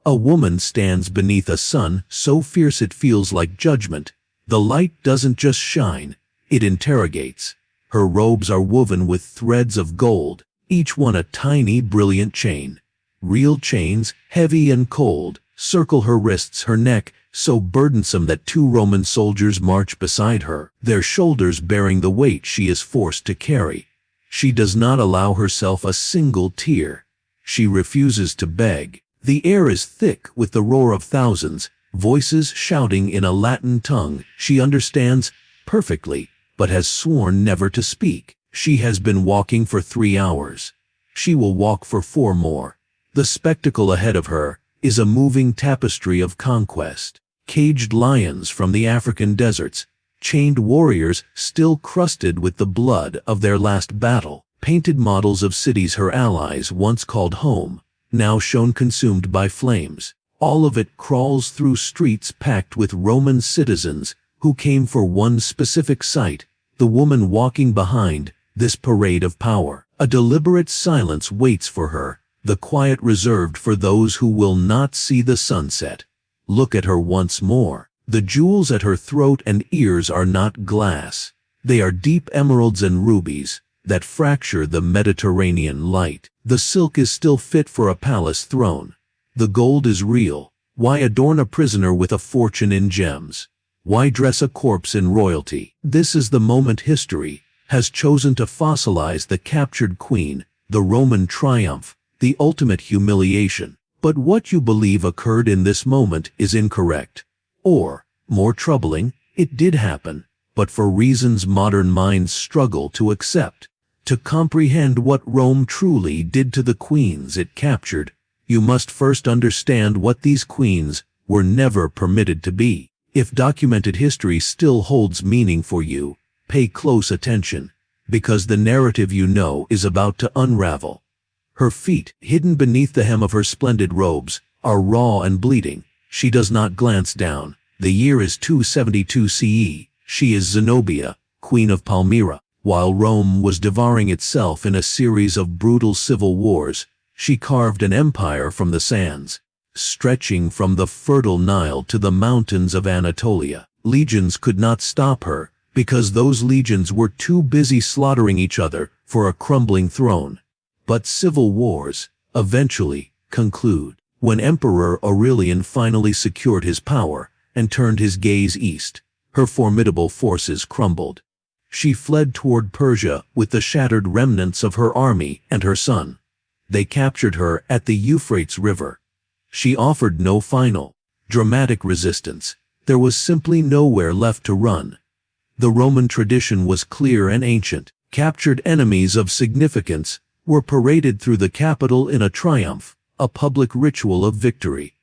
A woman stands beneath a sun so fierce it feels like judgment. The light doesn't just shine, it interrogates. Her robes are woven with threads of gold, each one a tiny, brilliant chain. Real chains, heavy and cold, circle her wrists, her neck, so burdensome that 2 Roman soldiers march beside her, their shoulders bearing the weight she is forced to carry. She does not allow herself a single tear. She refuses to beg. The air is thick with the roar of thousands, voices shouting in a Latin tongue she understands perfectly, but has sworn never to speak. She has been walking for 3 hours. She will walk for 4 more. The spectacle ahead of her is a moving tapestry of conquest. Caged lions from the African deserts, chained warriors still crusted with the blood of their last battle, painted models of cities her allies once called home, now shown consumed by flames. All of it crawls through streets packed with Roman citizens who came for one specific sight, the woman walking behind this parade of power. A deliberate silence waits for her, the quiet reserved for those who will not see the sunset. Look at her once more. The jewels at her throat and ears are not glass. They are deep emeralds and rubies that fracture the Mediterranean light. The silk is still fit for a palace throne. The gold is real. Why adorn a prisoner with a fortune in gems? Why dress a corpse in royalty? This is the moment history has chosen to fossilize the captured queen, the Roman triumph, the ultimate humiliation. But what you believe occurred in this moment is incorrect. Or, more troubling, it did happen, but for reasons modern minds struggle to accept. To comprehend what Rome truly did to the queens it captured, you must first understand what these queens were never permitted to be. If documented history still holds meaning for you, pay close attention, because the narrative you know is about to unravel. Her feet, hidden beneath the hem of her splendid robes, are raw and bleeding. She does not glance down. The year is 272 CE. She is Zenobia, Queen of Palmyra. While Rome was devouring itself in a series of brutal civil wars, she carved an empire from the sands, stretching from the fertile Nile to the mountains of Anatolia. Legions could not stop her, because those legions were too busy slaughtering each other for a crumbling throne. But civil wars eventually conclude. When Emperor Aurelian finally secured his power and turned his gaze east, her formidable forces crumbled. She fled toward Persia with the shattered remnants of her army and her son. They captured her at the Euphrates River. She offered no final, dramatic resistance. There was simply nowhere left to run. The Roman tradition was clear and ancient. Captured enemies of significance were paraded through the capital in a triumph, a public ritual of victory.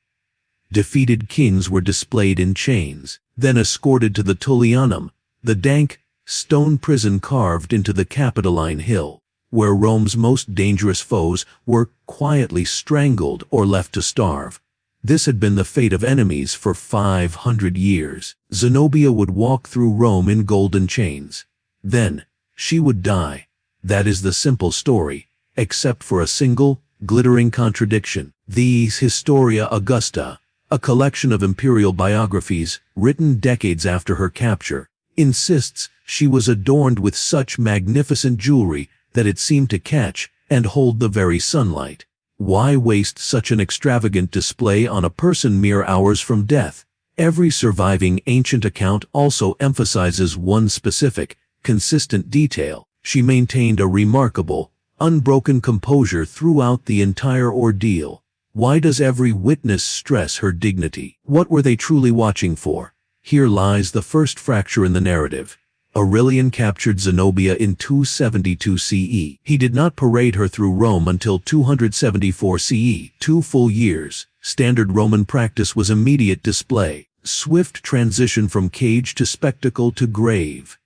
Defeated kings were displayed in chains, then escorted to the Tullianum, the dank, stone prison carved into the Capitoline Hill, where Rome's most dangerous foes were quietly strangled or left to starve. This had been the fate of enemies for 500 years. Zenobia would walk through Rome in golden chains. Then, she would die. That is the simple story, except for a single, glittering contradiction. The Historia Augusta, a collection of imperial biographies written decades after her capture, insists she was adorned with such magnificent jewelry that it seemed to catch and hold the very sunlight. Why waste such an extravagant display on a person mere hours from death? Every surviving ancient account also emphasizes one specific, consistent detail. She maintained a remarkable, unbroken composure throughout the entire ordeal. Why does every witness stress her dignity? What were they truly watching for? Here lies the first fracture in the narrative. Aurelian captured Zenobia in 272 CE. He did not parade her through Rome until 274 CE, 2 full years. Standard Roman practice was immediate display, swift transition from cage to spectacle to grave.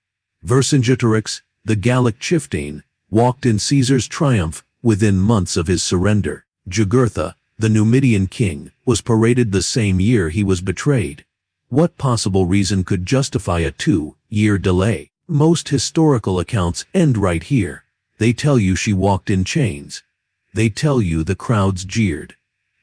Vercingetorix, the Gallic chieftain, walked in Caesar's triumph within months of his surrender. Jugurtha, the Numidian king, was paraded the same year he was betrayed. What possible reason could justify a 2-year delay? Most historical accounts end right here. They tell you she walked in chains. They tell you the crowds jeered.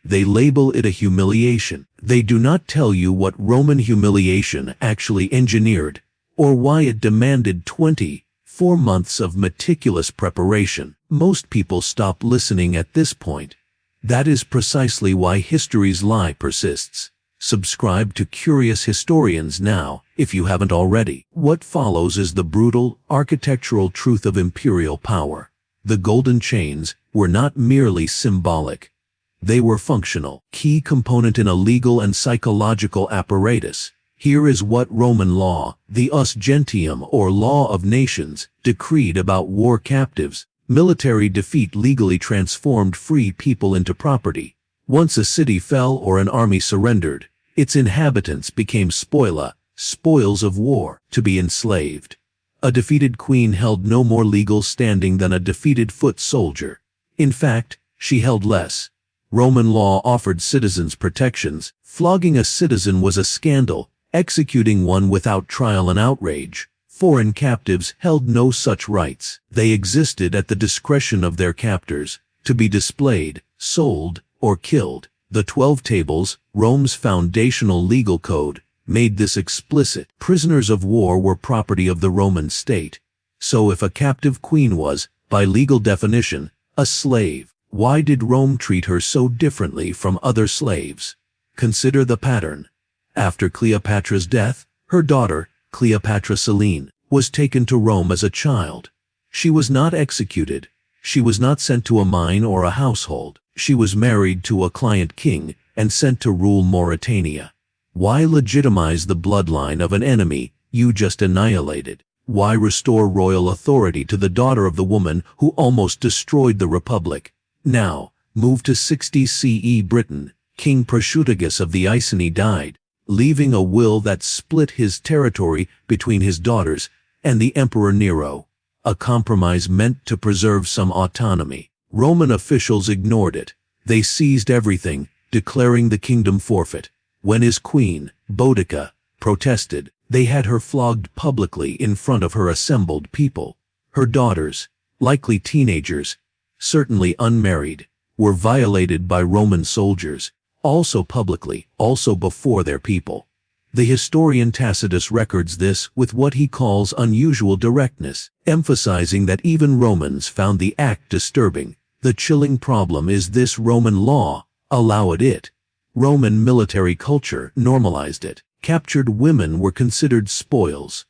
They label it a humiliation. They do not tell you what Roman humiliation actually engineered, or why it demanded 24 months of meticulous preparation. Most people stop listening at this point. That is precisely why history's lie persists. Subscribe to Curious Historians now, if you haven't already. What follows is the brutal, architectural truth of imperial power. The golden chains were not merely symbolic. They were functional, key component in a legal and psychological apparatus. Here is what Roman law, the Us Gentium or Law of Nations, decreed about war captives. Military defeat legally transformed free people into property. Once a city fell or an army surrendered, its inhabitants became spoila, spoils of war, to be enslaved. A defeated queen held no more legal standing than a defeated foot soldier. In fact, she held less. Roman law offered citizens protections. Flogging a citizen was a scandal, executing one without trial an outrage. Foreign captives held no such rights. They existed at the discretion of their captors, to be displayed, sold, or killed. The 12 Tables, Rome's foundational legal code, made this explicit. Prisoners of war were property of the Roman state. So if a captive queen was, by legal definition, a slave, why did Rome treat her so differently from other slaves? Consider the pattern. After Cleopatra's death, her daughter, Cleopatra Selene, was taken to Rome as a child. She was not executed. She was not sent to a mine or a household. She was married to a client king and sent to rule Mauritania. Why legitimize the bloodline of an enemy you just annihilated? Why restore royal authority to the daughter of the woman who almost destroyed the republic? Now, move to 60 CE Britain. King Prosciuttigus of the Iceni died, leaving a will that split his territory between his daughters and the Emperor Nero, a compromise meant to preserve some autonomy. Roman officials ignored it. They seized everything, declaring the kingdom forfeit. When his queen, Boudica, protested, they had her flogged publicly in front of her assembled people. Her daughters, likely teenagers, certainly unmarried, were violated by Roman soldiers, also publicly, also before their people. The historian Tacitus records this with what he calls unusual directness, emphasizing that even Romans found the act disturbing. The chilling problem is this: Roman law allowed it. Roman military culture normalized it. Captured women were considered spoils.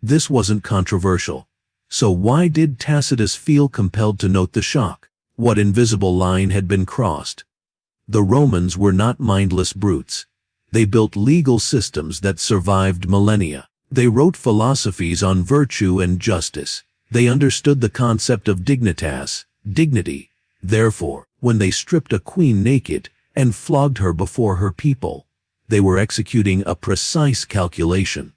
This wasn't controversial. So why did Tacitus feel compelled to note the shock? What invisible line had been crossed? The Romans were not mindless brutes. They built legal systems that survived millennia. They wrote philosophies on virtue and justice. They understood the concept of dignitas, dignity. Therefore, when they stripped a queen naked and flogged her before her people, they were executing a precise calculation.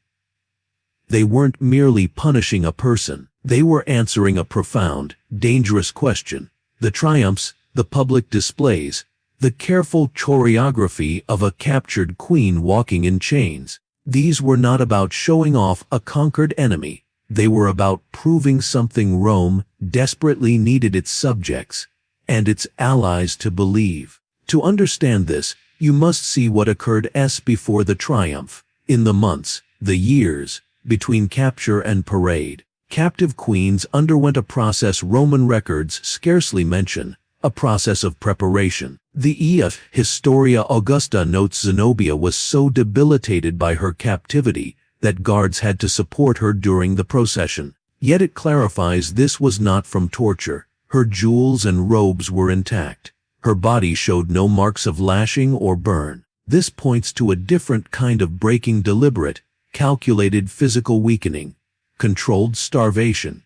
They weren't merely punishing a person. They were answering a profound, dangerous question. The triumphs, the public displays, the careful choreography of a captured queen walking in chains. These were not about showing off a conquered enemy. They were about proving something Rome desperately needed its subjects and its allies to believe. To understand this, you must see what occurred before the triumph, in the months, the years, between capture and parade. Captive queens underwent a process Roman records scarcely mention, a process of preparation. The EF Historia Augusta notes Zenobia was so debilitated by her captivity that guards had to support her during the procession. Yet it clarifies this was not from torture. Her jewels and robes were intact. Her body showed no marks of lashing or burn. This points to a different kind of breaking: deliberate, calculated physical weakening, controlled starvation.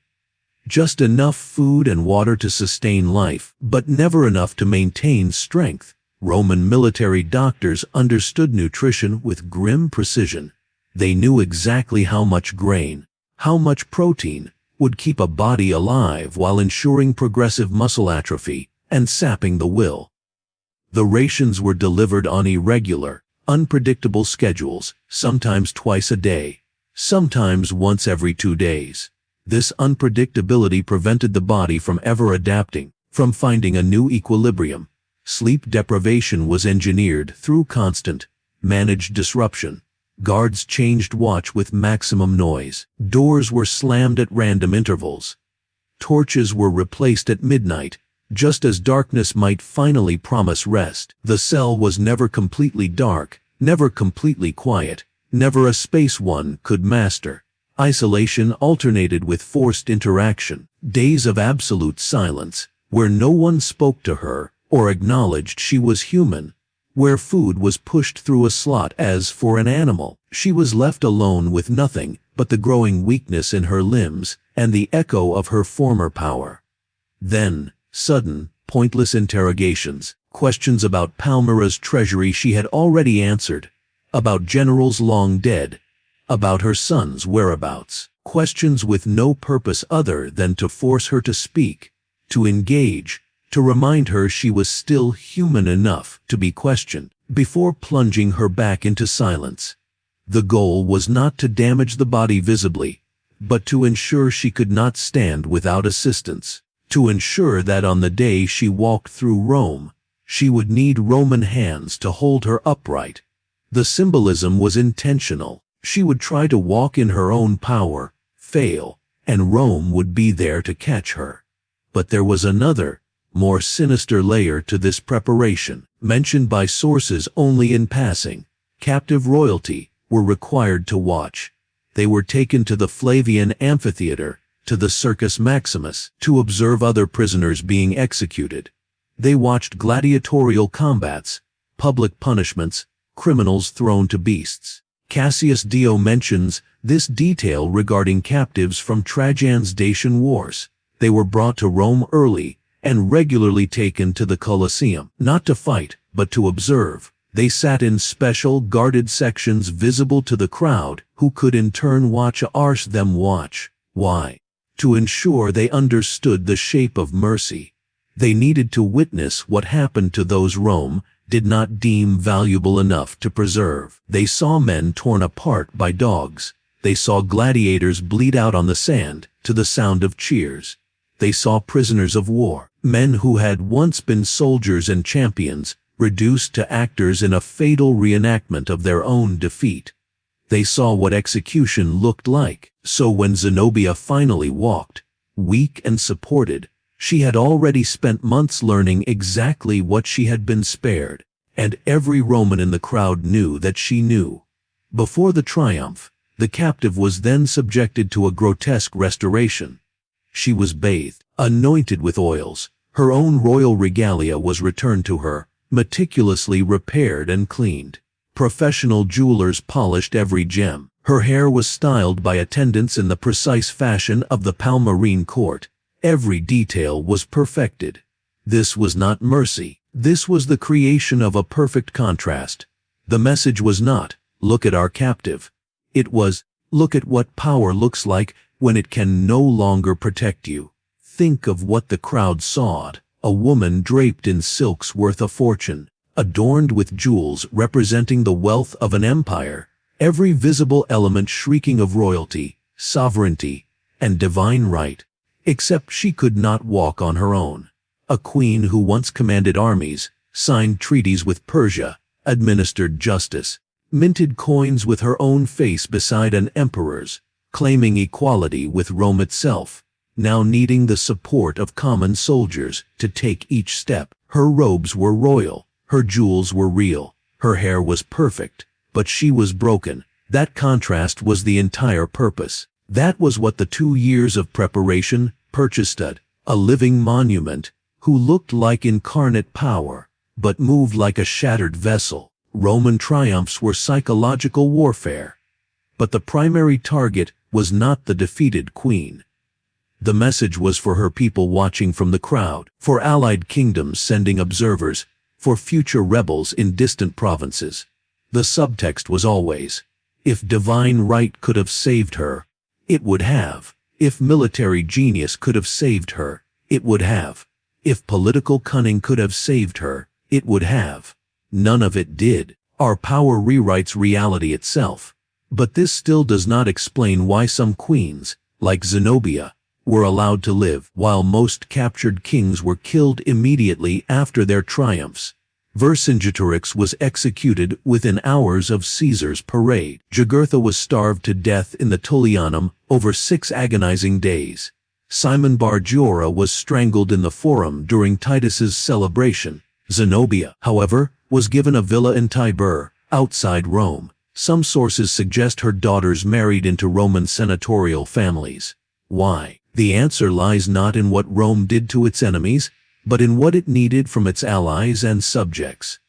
Just enough food and water to sustain life, but never enough to maintain strength. Roman military doctors understood nutrition with grim precision. They knew exactly how much grain, how much protein, would keep a body alive while ensuring progressive muscle atrophy and sapping the will. The rations were delivered on irregular, unpredictable schedules, sometimes twice a day, sometimes once every 2 days. This unpredictability prevented the body from ever adapting, from finding a new equilibrium. Sleep deprivation was engineered through constant, managed disruption. Guards changed watch with maximum noise. Doors were slammed at random intervals. Torches were replaced at midnight, just as darkness might finally promise rest. The cell was never completely dark, never completely quiet, never a space one could master. Isolation alternated with forced interaction. Days of absolute silence, where no one spoke to her or acknowledged she was human, where food was pushed through a slot as for an animal. She was left alone with nothing but the growing weakness in her limbs and the echo of her former power. Then, sudden, pointless interrogations, questions about Palmyra's treasury she had already answered, about generals long dead, about her son's whereabouts. Questions with no purpose other than to force her to speak, to engage, to remind her she was still human enough to be questioned, before plunging her back into silence. The goal was not to damage the body visibly, but to ensure she could not stand without assistance, to ensure that on the day she walked through Rome, she would need Roman hands to hold her upright. The symbolism was intentional. She would try to walk in her own power, fail, and Rome would be there to catch her. But there was another, more sinister layer to this preparation, mentioned by sources only in passing. Captive royalty were required to watch. They were taken to the Flavian amphitheater, to the Circus Maximus, to observe other prisoners being executed. They watched gladiatorial combats, public punishments, criminals thrown to beasts. Cassius Dio mentions this detail regarding captives from Trajan's Dacian wars. They were brought to Rome early and regularly taken to the Colosseum, not to fight, but to observe. They sat in special guarded sections visible to the crowd, who could in turn watch them watch. Why? To ensure they understood the shape of mercy. They needed to witness what happened to those Rome did not deem valuable enough to preserve. They saw men torn apart by dogs. They saw gladiators bleed out on the sand to the sound of cheers. They saw prisoners of war, men who had once been soldiers and champions, reduced to actors in a fatal reenactment of their own defeat. They saw what execution looked like. So when Zenobia finally walked, weak and supported, she had already spent months learning exactly what she had been spared, and every Roman in the crowd knew that she knew. Before the triumph, the captive was then subjected to a grotesque restoration. She was bathed, anointed with oils. Her own royal regalia was returned to her, meticulously repaired and cleaned. Professional jewelers polished every gem. Her hair was styled by attendants in the precise fashion of the Palmyrene court. Every detail was perfected. This was not mercy. This was the creation of a perfect contrast. The message was not, "Look at our captive." It was, "Look at what power looks like when it can no longer protect you." Think of what the crowd saw. A woman draped in silks worth a fortune, adorned with jewels representing the wealth of an empire, every visible element shrieking of royalty, sovereignty, and divine right. Except she could not walk on her own. A queen who once commanded armies, signed treaties with Persia, administered justice, minted coins with her own face beside an emperor's, claiming equality with Rome itself, now needing the support of common soldiers to take each step. Her robes were royal, her jewels were real, her hair was perfect, but she was broken. That contrast was the entire purpose. That was what the 2 years of preparation purchased at, a living monument, who looked like incarnate power, but moved like a shattered vessel. Roman triumphs were psychological warfare. But the primary target was not the defeated queen. The message was for her people watching from the crowd, for allied kingdoms sending observers, for future rebels in distant provinces. The subtext was always, if divine right could have saved her, it would have. If military genius could have saved her, it would have. If political cunning could have saved her, it would have. None of it did. Our power rewrites reality itself. But this still does not explain why some queens, like Zenobia, were allowed to live, while most captured kings were killed immediately after their triumphs. Vercingetorix was executed within hours of Caesar's parade. Jugurtha was starved to death in the Tullianum over 6 agonizing days. Simon Bargiora was strangled in the Forum during Titus's celebration. Zenobia, however, was given a villa in Tibur, outside Rome. Some sources suggest her daughters married into Roman senatorial families. Why? The answer lies not in what Rome did to its enemies, but in what it needed from its allies and subjects.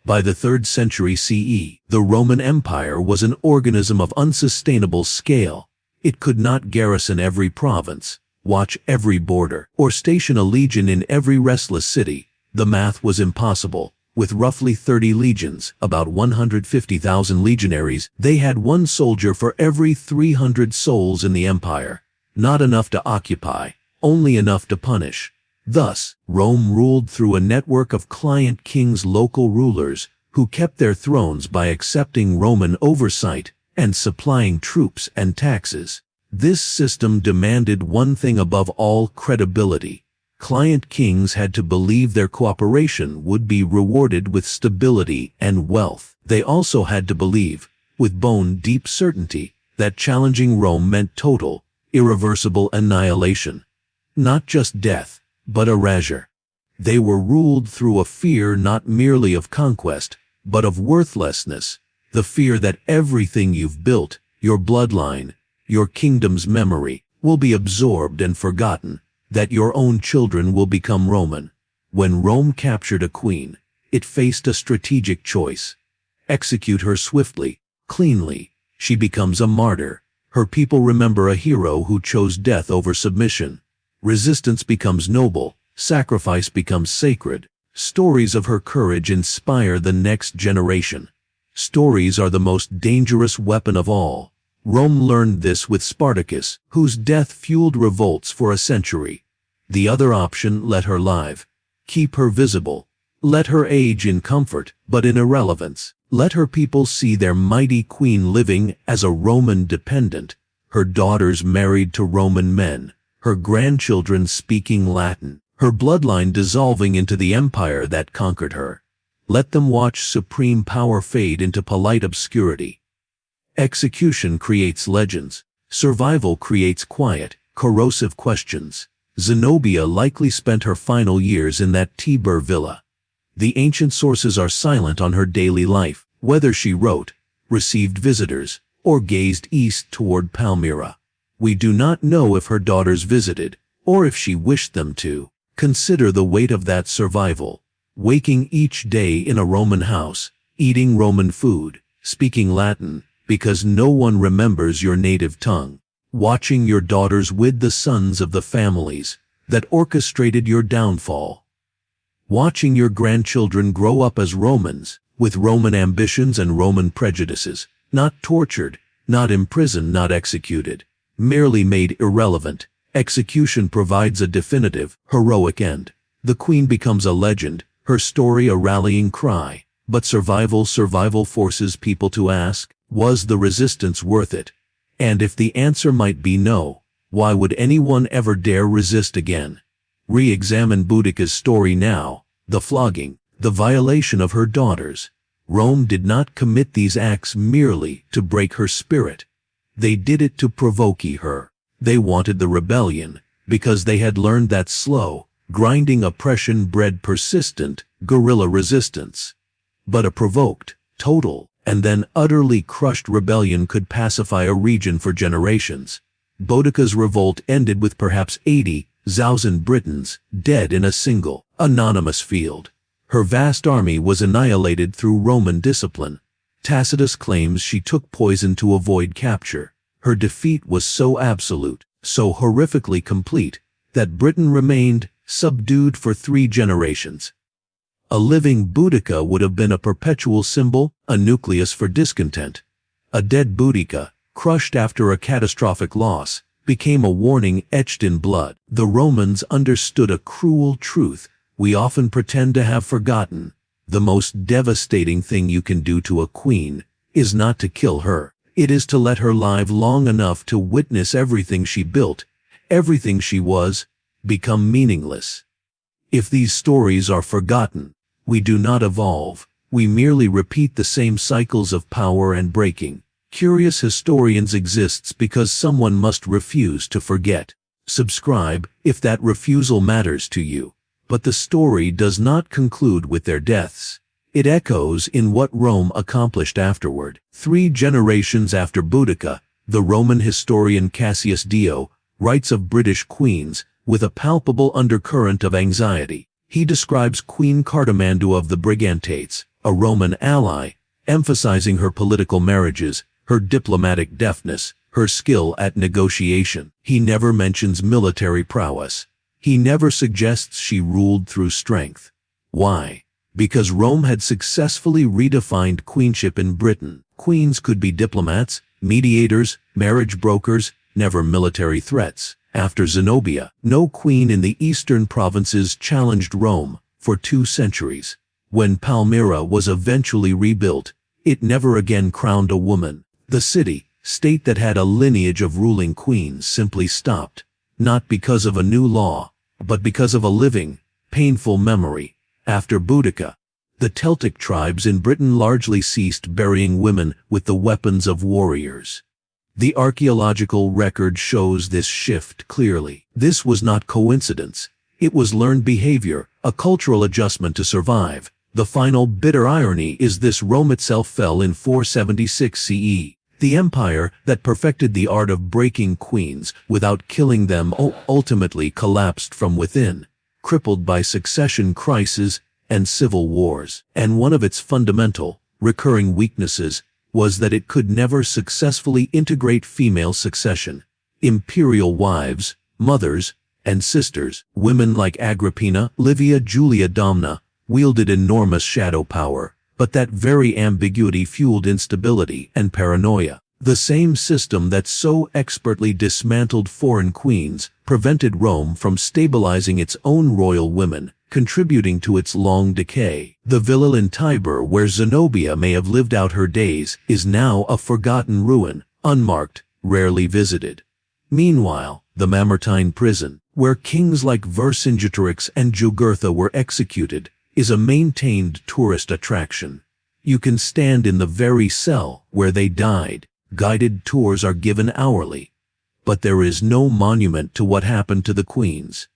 By the 3rd century CE, the Roman Empire was an organism of unsustainable scale. It could not garrison every province, watch every border, or station a legion in every restless city. The math was impossible. With roughly 30 legions, about 150,000 legionaries, they had 1 soldier for every 300 souls in the empire. Not enough to occupy, only enough to punish. Thus, Rome ruled through a network of client kings, local rulers, who kept their thrones by accepting Roman oversight and supplying troops and taxes. This system demanded one thing above all: credibility. Client kings had to believe their cooperation would be rewarded with stability and wealth. They also had to believe, with bone-deep certainty, that challenging Rome meant total, irreversible annihilation. Not just death, but erasure. They were ruled through a fear not merely of conquest, but of worthlessness, the fear that everything you've built, your bloodline, your kingdom's memory, will be absorbed and forgotten, that your own children will become Roman. When Rome captured a queen, it faced a strategic choice. Execute her swiftly, cleanly. She becomes a martyr. Her people remember a hero who chose death over submission. Resistance becomes noble. Sacrifice becomes sacred. Stories of her courage inspire the next generation. Stories are the most dangerous weapon of all. Rome learned this with Spartacus, whose death fueled revolts for a century. The other option: let her live. Keep her visible. Let her age in comfort, but in irrelevance. Let her people see their mighty queen living as a Roman dependent, her daughters married to Roman men, her grandchildren speaking Latin, her bloodline dissolving into the empire that conquered her. Let them watch supreme power fade into polite obscurity. Execution creates legends. Survival creates quiet, corrosive questions. Zenobia likely spent her final years in that Tibur villa. The ancient sources are silent on her daily life, whether she wrote, received visitors, or gazed east toward Palmyra. We do not know if her daughters visited, or if she wished them to. Consider the weight of that survival. Waking each day in a Roman house, eating Roman food, speaking Latin, because no one remembers your native tongue. Watching your daughters with the sons of the families that orchestrated your downfall. Watching your grandchildren grow up as Romans, with Roman ambitions and Roman prejudices, not tortured, not imprisoned, not executed, merely made irrelevant. Execution provides a definitive, heroic end. The queen becomes a legend, her story a rallying cry. But survival forces people to ask, was the resistance worth it? And if the answer might be no, why would anyone ever dare resist again? Re-examine Boudica's story now, the flogging, the violation of her daughters. Rome did not commit these acts merely to break her spirit. They did it to provoke her. They wanted the rebellion, because they had learned that slow, grinding oppression bred persistent, guerrilla resistance. But a provoked, total, and then utterly crushed rebellion could pacify a region for generations. Boudica's revolt ended with perhaps 80,000 Britons dead in a single, anonymous field. Her vast army was annihilated through Roman discipline. Tacitus claims she took poison to avoid capture. Her defeat was so absolute, so horrifically complete, that Britain remained subdued for 3 generations. A living Boudica would have been a perpetual symbol, a nucleus for discontent. A dead Boudica, crushed after a catastrophic loss, became a warning etched in blood. The Romans understood a cruel truth we often pretend to have forgotten. The most devastating thing you can do to a queen is not to kill her. It is to let her live long enough to witness everything she built, everything she was, become meaningless. If these stories are forgotten, we do not evolve, we merely repeat the same cycles of power and breaking. Curious Historians exists because someone must refuse to forget. Subscribe if that refusal matters to you. But the story does not conclude with their deaths. It echoes in what Rome accomplished afterward. 3 generations after Boudica, the Roman historian Cassius Dio writes of British queens with a palpable undercurrent of anxiety. He describes Queen Cartimandua of the Brigantes, a Roman ally, emphasizing her political marriages, her diplomatic deftness, her skill at negotiation. He never mentions military prowess. He never suggests she ruled through strength. Why? Because Rome had successfully redefined queenship in Britain. Queens could be diplomats, mediators, marriage brokers, never military threats. After Zenobia, no queen in the eastern provinces challenged Rome for 2 centuries. When Palmyra was eventually rebuilt, it never again crowned a woman. The state that had a lineage of ruling queens simply stopped, not because of a new law, but because of a living, painful memory. After Boudica, the Celtic tribes in Britain largely ceased burying women with the weapons of warriors. The archaeological record shows this shift clearly. This was not coincidence. It was learned behavior, a cultural adjustment to survive. The final bitter irony is this: Rome itself fell in 476 CE. The empire that perfected the art of breaking queens without killing them ultimately collapsed from within, crippled by succession crises and civil wars. And one of its fundamental, recurring weaknesses was that it could never successfully integrate female succession. Imperial wives, mothers, and sisters, women like Agrippina, Livia Julia Domna, wielded enormous shadow power, but that very ambiguity fueled instability and paranoia. The same system that so expertly dismantled foreign queens prevented Rome from stabilizing its own royal women, contributing to its long decay. The villa in Tiber where Zenobia may have lived out her days is now a forgotten ruin, unmarked, rarely visited. Meanwhile, the Mamertine prison, where kings like Vercingetorix and Jugurtha were executed, is a maintained tourist attraction. You can stand in the very cell where they died. Guided tours are given hourly. But there is no monument to what happened to the queens.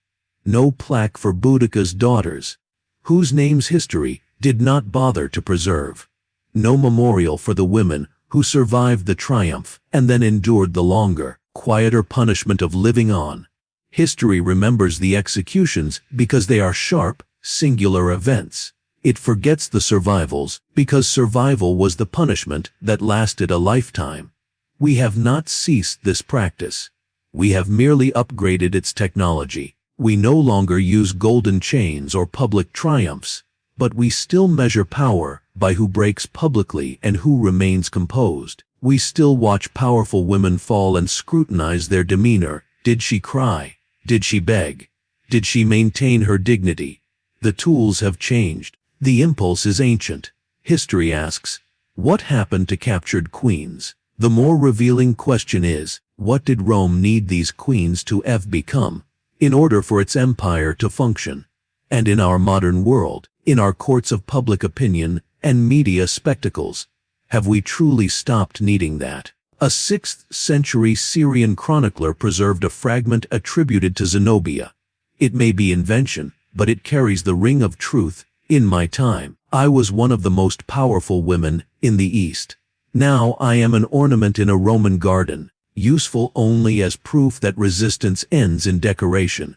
No plaque for Boudica's daughters, whose names history did not bother to preserve. No memorial for the women who survived the triumph and then endured the longer, quieter punishment of living on. History remembers the executions because they are sharp, singular events. It forgets the survivals because survival was the punishment that lasted a lifetime. We have not ceased this practice. We have merely upgraded its technology. We no longer use golden chains or public triumphs, but we still measure power by who breaks publicly and who remains composed. We still watch powerful women fall and scrutinize their demeanor. Did she cry? Did she beg? Did she maintain her dignity? The tools have changed. The impulse is ancient. History asks, what happened to captured queens? The more revealing question is, what did Rome need these queens to have become in order for its empire to function? And in our modern world, in our courts of public opinion and media spectacles, have we truly stopped needing that? A 6th century Syrian chronicler preserved a fragment attributed to Zenobia. It may be invention, but it carries the ring of truth. In my time, I was one of the most powerful women in the East. Now I am an ornament in a Roman garden, useful only as proof that resistance ends in decoration.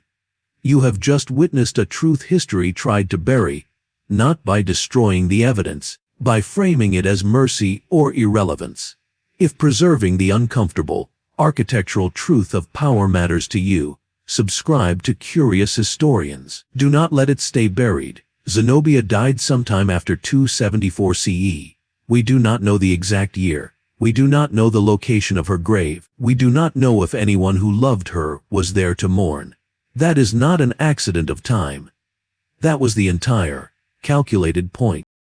You have just witnessed a truth history tried to bury, not by destroying the evidence, by framing it as mercy or irrelevance. If preserving the uncomfortable, architectural truth of power matters to you, subscribe to Curious Historians. Do not let it stay buried. Zenobia died sometime after 274 CE. We do not know the exact year. We do not know the location of her grave. We do not know if anyone who loved her was there to mourn. That is not an accident of time. That was the entire, calculated point.